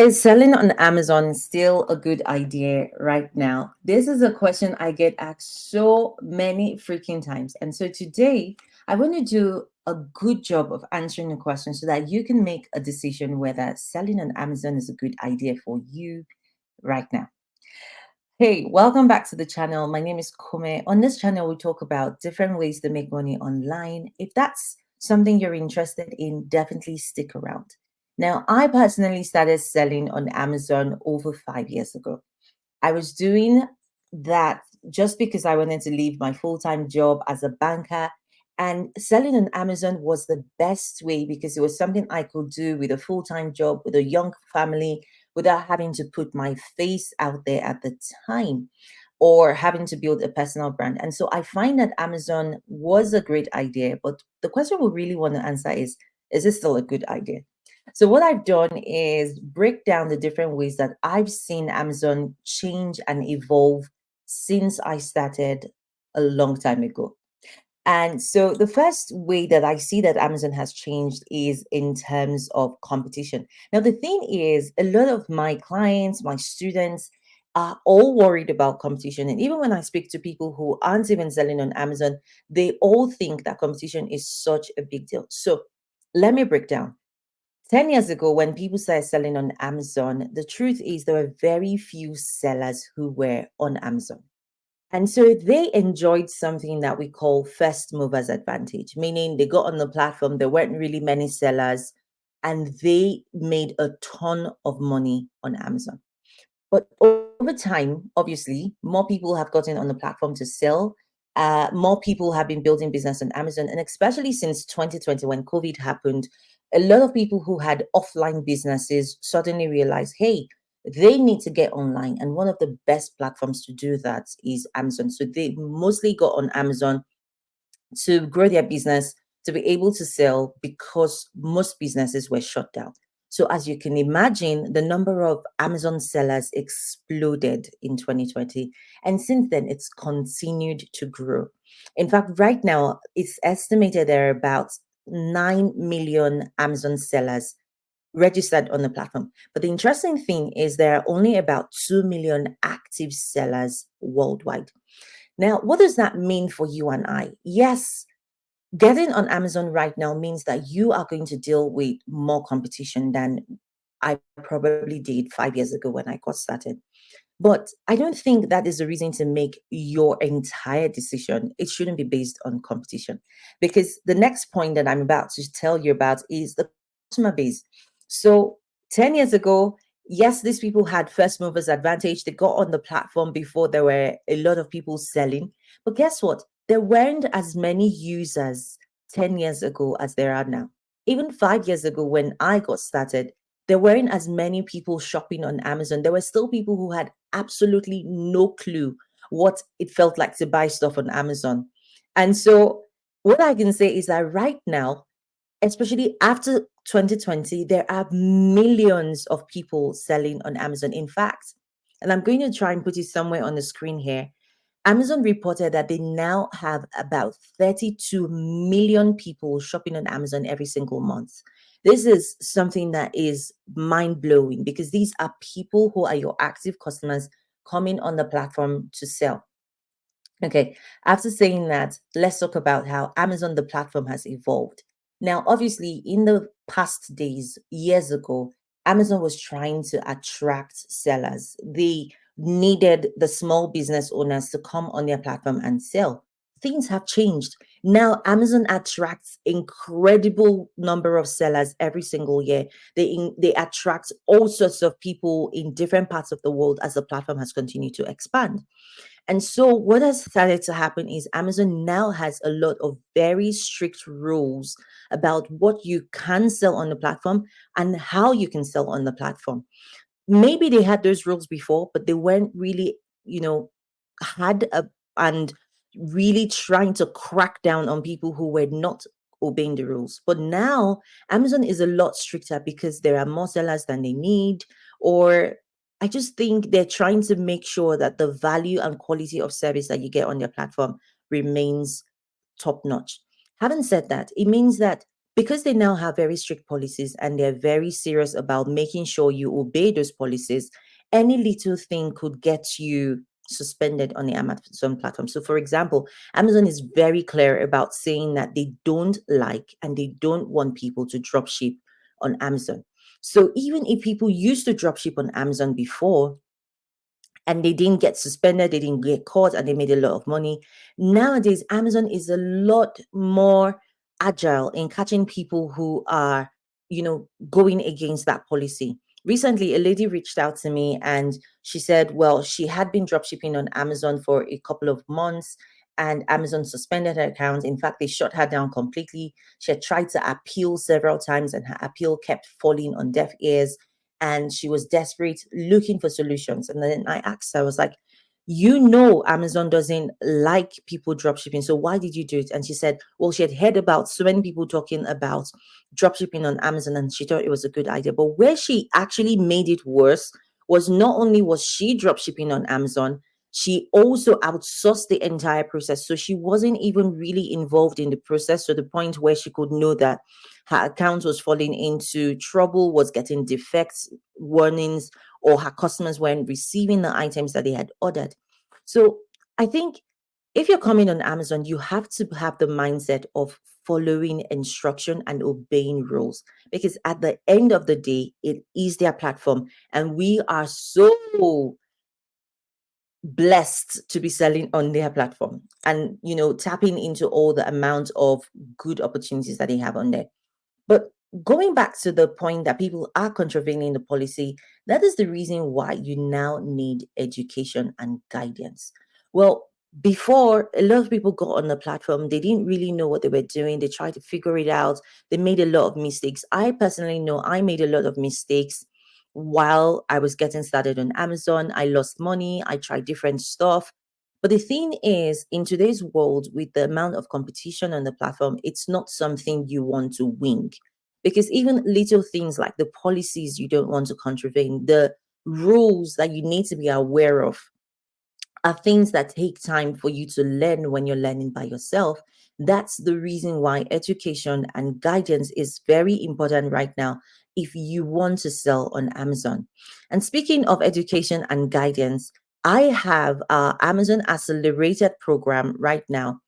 Is selling on Amazon still a good idea right now? This is a question I get asked so many freaking times. And so today, I want to do a good job of answering the question so that you can make a decision whether selling on Amazon is a good idea for you right now. Hey, welcome back to the channel. My name is Kome. On this channel, we talk about different ways to make money online. If that's something you're interested in, definitely stick around. Now, I personally started selling on Amazon over 5 years ago. I was doing that just because I wanted to leave my full time job as a banker. And selling on Amazon was the best way because it was something I could do with a full time job, with a young family, without having to put my face out there at the time or having to build a personal brand. And so I find that Amazon was a great idea. But the question we really want to answer is it still a good idea? So what I've done is break down the different ways that I've seen Amazon change and evolve since I started a long time ago. And so the first way that I see that Amazon has changed is in terms of competition. Now, the thing is, a lot of my clients, my students, are all worried about competition. And even when I speak to people who aren't even selling on Amazon, they all think that competition is such a big deal. So let me break down. 10 years ago, when people started selling on Amazon, the truth is there were very few sellers who were on Amazon. And so they enjoyed something that we call first movers advantage, meaning they got on the platform, there weren't really many sellers, and they made a ton of money on Amazon. But over time, obviously, more people have gotten on the platform to sell. More people have been building business on Amazon. And especially since 2020, when COVID happened, a lot of people who had offline businesses suddenly realized, hey, they need to get online. And one of the best platforms to do that is Amazon. So they mostly got on Amazon to grow their business, to be able to sell because most businesses were shut down. So, as you can imagine, the number of Amazon sellers exploded in 2020. And since then, it's continued to grow. In fact, right now, it's estimated there are about 9 million Amazon sellers registered on the platform. But the interesting thing is there are only about 2 million active sellers worldwide. Now, what does that mean for you and I? Yes, getting on Amazon right now means that you are going to deal with more competition than I probably did 5 years ago when I got started. But I don't think that is a reason to make your entire decision. It shouldn't be based on competition. Because the next point that I'm about to tell you about is the customer base. So 10 years ago, yes, these people had first movers advantage. They got on the platform before there were a lot of people selling. But guess what? There weren't as many users 10 years ago as there are now. Even 5 years ago, when I got started, there weren't as many people shopping on Amazon. There were still people who had absolutely no clue what it felt like to buy stuff on Amazon. And so, what I can say is that right now, especially after 2020, there are millions of people selling on Amazon. In fact, and I'm going to try and put it somewhere on the screen here. Amazon reported that they now have about 32 million people shopping on Amazon every single month. This is something that is mind blowing because these are people who are your active customers coming on the platform to sell. Okay, after saying that, let's talk about how Amazon, the platform, has evolved. Now, obviously, in the past days, years ago, Amazon was trying to attract sellers. They needed the small business owners to come on their platform and sell. Things have changed. Now, Amazon attracts incredible number of sellers every single year. They attract all sorts of people in different parts of the world as the platform has continued to expand. And so, what has started to happen is Amazon now has a lot of very strict rules about what you can sell on the platform and how you can sell on the platform. Maybe they had those rules before, but they weren't really, had a and really trying to crack down on people who were not obeying the rules. But now Amazon is a lot stricter because there are more sellers than they need, or I just think they're trying to make sure that the value and quality of service that you get on their platform remains top notch. Having said that, it means that because they now have very strict policies and they're very serious about making sure you obey those policies, any little thing could get you suspended on the Amazon platform. So, for example, Amazon is very clear about saying that they don't like and they don't want people to drop ship on Amazon. So, even if people used to drop ship on Amazon before, and they didn't get suspended, they didn't get caught, and they made a lot of money. Nowadays, Amazon is a lot more agile in catching people who are, going against that policy. Recently, a lady reached out to me and she said, well, she had been dropshipping on Amazon for a couple of months and Amazon suspended her account. In fact, they shut her down completely. She had tried to appeal several times and her appeal kept falling on deaf ears, and she was desperate looking for solutions. And then I asked her, I was like, Amazon doesn't like people drop shipping. So why did you do it? And she said, well, she had heard about so many people talking about drop shipping on Amazon and she thought it was a good idea. But where she actually made it worse was not only was she drop shipping on Amazon, she also outsourced the entire process. So she wasn't even really involved in the process to the point where she could know that her account was falling into trouble, was getting defects, warnings, or her customers weren't receiving the items that they had ordered. So I think if you're coming on Amazon, you have to have the mindset of following instruction and obeying rules, because at the end of the day, it is their platform. And we are so blessed to be selling on their platform and tapping into all the amount of good opportunities that they have on there. But going back to the point that people are contravening the policy, that is the reason why you now need education and guidance. Well, before, a lot of people got on the platform, they didn't really know what they were doing. They tried to figure it out. They made a lot of mistakes. I personally know I made a lot of mistakes while I was getting started on Amazon. I lost money. I tried different stuff. But the thing is, in today's world, with the amount of competition on the platform, it's not something you want to wing. Because even little things like the policies you don't want to contravene, the rules that you need to be aware of, are things that take time for you to learn when you're learning by yourself. That's the reason why education and guidance is very important right now if you want to sell on Amazon. And speaking of education and guidance, I have our Amazon Accelerated program right now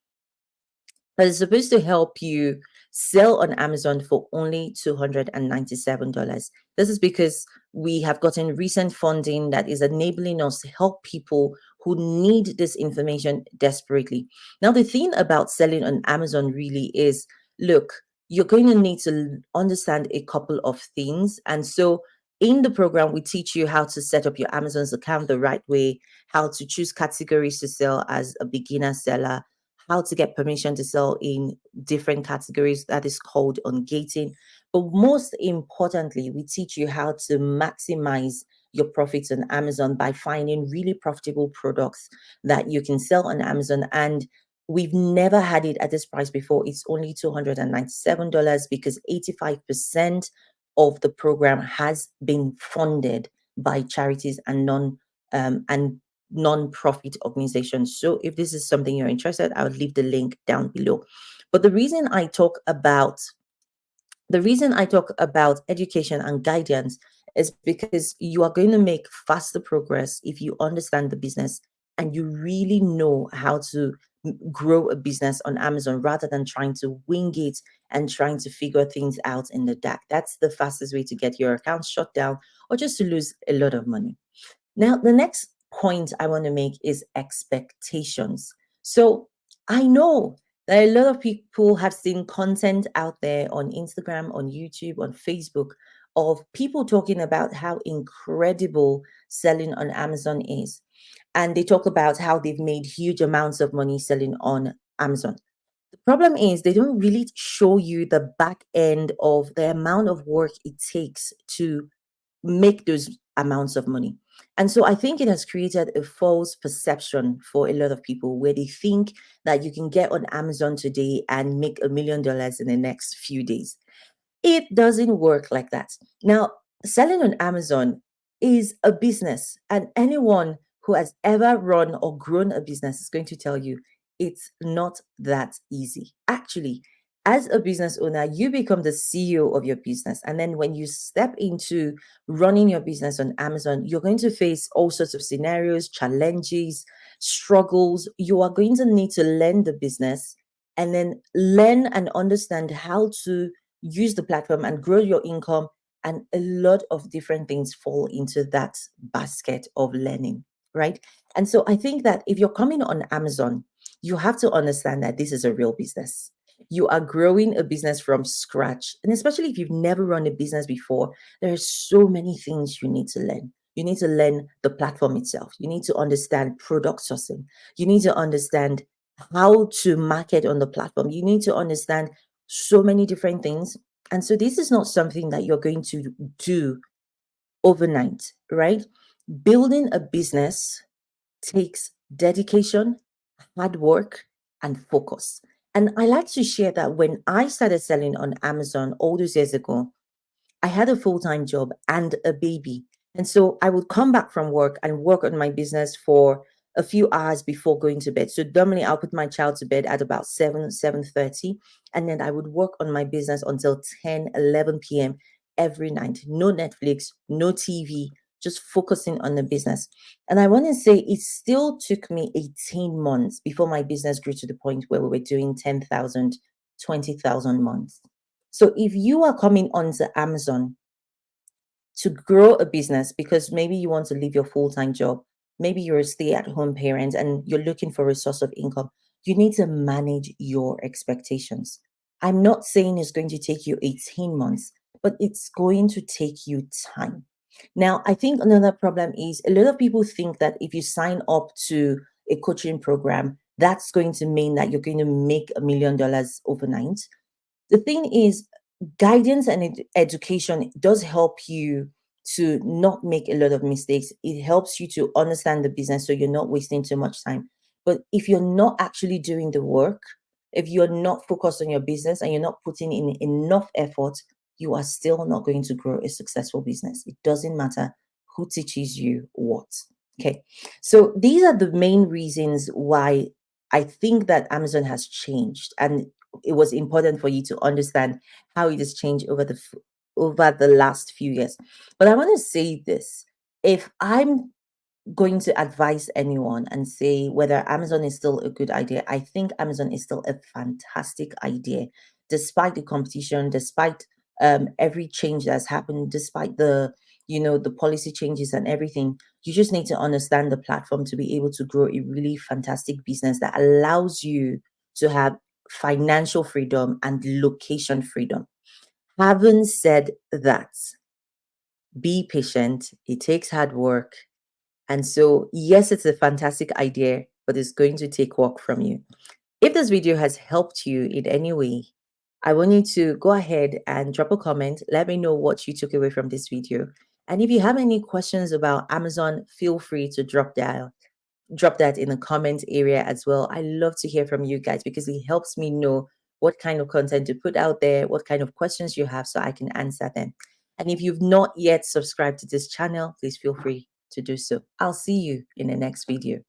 that is supposed to help you sell on Amazon for only $297. This is because we have gotten recent funding that is enabling us to help people who need this information desperately. Now, the thing about selling on Amazon really is, look, you're going to need to understand a couple of things. And so in the program, we teach you how to set up your Amazon's account the right way, how to choose categories to sell as a beginner seller, how to get permission to sell in different categories, that is called ungating. But most importantly, we teach you how to maximize your profits on Amazon by finding really profitable products that you can sell on Amazon. And we've never had it at this price before. It's only $297 because 85% of the program has been funded by charities and non-profit organizations. So if this is something you're interested, I would leave the link down below. But the reason I talk about education and guidance is because you are going to make faster progress if you understand the business and you really know how to grow a business on Amazon rather than trying to wing it and trying to figure things out in the dark. That's the fastest way to get your account shut down or just to lose a lot of money. Now, the next point I want to make is expectations. So I know that a lot of people have seen content out there on Instagram, on YouTube, on Facebook of people talking about how incredible selling on Amazon is. And they talk about how they've made huge amounts of money selling on Amazon. The problem is they don't really show you the back end of the amount of work it takes to make those amounts of money. And so I think it has created a false perception for a lot of people where they think that you can get on Amazon today and make $1 million in the next few days. It doesn't work like that. Now, selling on Amazon is a business, and anyone who has ever run or grown a business is going to tell you it's not that easy. Actually, As a business owner, you become the CEO of your business. And then when you step into running your business on Amazon, you're going to face all sorts of scenarios, challenges, struggles. You are going to need to learn the business and then learn and understand how to use the platform and grow your income. And a lot of different things fall into that basket of learning, right? And so I think that if you're coming on Amazon, you have to understand that this is a real business. You are growing a business from scratch. And especially if you've never run a business before, there are so many things you need to learn. You need to learn the platform itself. You need to understand product sourcing. You need to understand how to market on the platform. You need to understand so many different things. And so this is not something that you're going to do overnight, right? Building a business takes dedication, hard work, and focus. And I like to share that when I started selling on Amazon all those years ago, I had a full time job and a baby. And so I would come back from work and work on my business for a few hours before going to bed. So normally I'll put my child to bed at about 7:30, and then I would work on my business until 10, 11 p.m. every night. No Netflix, no TV, just focusing on the business. And I want to say it still took me 18 months before my business grew to the point where we were doing 10,000, 20,000 months. So if you are coming onto Amazon to grow a business because maybe you want to leave your full-time job, maybe you're a stay-at-home parent and you're looking for a source of income, you need to manage your expectations. I'm not saying it's going to take you 18 months, but it's going to take you time. Now, I think another problem is a lot of people think that if you sign up to a coaching program, that's going to mean that you're going to make $1 million overnight. The thing is, guidance and education does help you to not make a lot of mistakes. It helps you to understand the business so you're not wasting too much time. But if you're not actually doing the work, if you're not focused on your business and you're not putting in enough effort, you are still not going to grow a successful business. It doesn't matter who teaches you what. Okay. So these are the main reasons why I think that Amazon has changed. And it was important for you to understand how it has changed over the last few years. But I want to say this: if I'm going to advise anyone and say whether Amazon is still a good idea, I think Amazon is still a fantastic idea, despite the competition, despite every change that's happened, despite the policy changes and everything. You just need to understand the platform to be able to grow a really fantastic business that allows you to have financial freedom and location freedom. Having said that, be patient. It takes hard work, and so, yes, it's a fantastic idea, but it's going to take work from you. If this video has helped you in any way, I want you to go ahead and drop a comment. Let me know what you took away from this video. And if you have any questions about Amazon, feel free to drop that in the comment area as well. I love to hear from you guys because it helps me know what kind of content to put out there, what kind of questions you have so I can answer them. And if you've not yet subscribed to this channel, please feel free to do so. I'll see you in the next video.